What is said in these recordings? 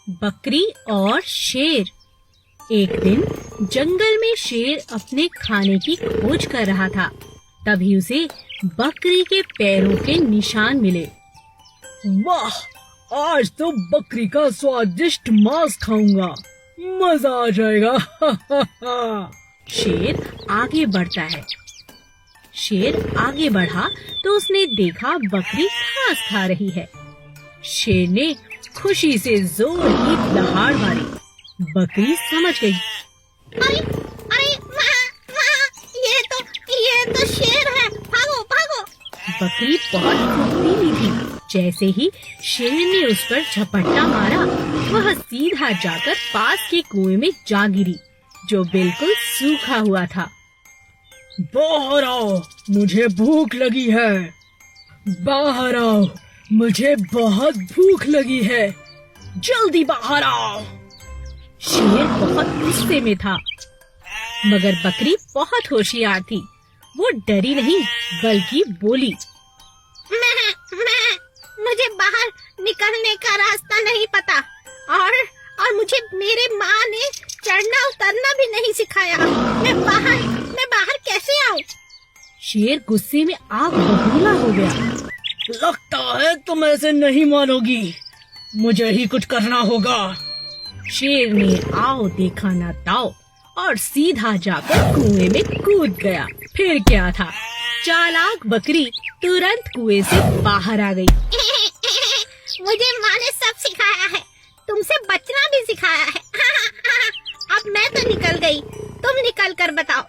बकरी और शेर। एक दिन जंगल में शेर अपने खाने की खोज कर रहा था। तभी उसे बकरी के पैरों के निशान मिले। वाह, आज तो बकरी का स्वादिष्ट मांस खाऊंगा, मजा आ जाएगा। शेर आगे बढ़ता है। शेर आगे बढ़ा तो उसने देखा बकरी घास खा रही है। शेर ने खुशी से जोर की दहाड़ मारी। बकरी समझ गई। अरे अरे ये तो शेर है, भागो भागो। बकरी बहुत फुर्तीली थी। जैसे ही शेर ने उस पर झपट्टा मारा, वह सीधा जाकर पास के कुएं में जा गिरी, जो बिल्कुल सूखा हुआ था। बाहर आओ, मुझे भूख लगी है। बाहर आओ, मुझे बहुत भूख लगी है। जल्दी बाहर आओ। शेर बहुत गुस्से में था, मगर बकरी बहुत होशियार थी। वो डरी नहीं, बल्कि बोली, मुझे बाहर निकलने का रास्ता नहीं पता, और मुझे मेरे माँ ने चढ़ना उतरना भी नहीं सिखाया। मैं बाहर कैसे आऊँ? शेर गुस्से में आग बबूला हो गया। लगता है तुम ऐसे नहीं मानोगी, मुझे ही कुछ करना होगा। शेर ने आओ देखा ना ताओ और सीधा जाकर कुएं में कूद गया। फिर क्या था, चालाक बकरी तुरंत कुएं से बाहर आ गई। मुझे माँ ने सब सिखाया है, तुमसे बचना भी सिखाया है। अब मैं तो निकल गई, तुम निकल कर बताओ।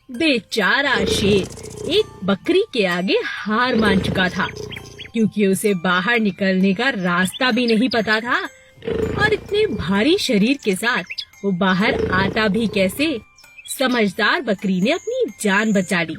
बेचारा शेर एक बकरी के आगे हार मान चुका था, क्योंकि उसे बाहर निकलने का रास्ता भी नहीं पता था, और इतने भारी शरीर के साथ वो बाहर आता भी कैसे। समझदार बकरी ने अपनी जान बचा ली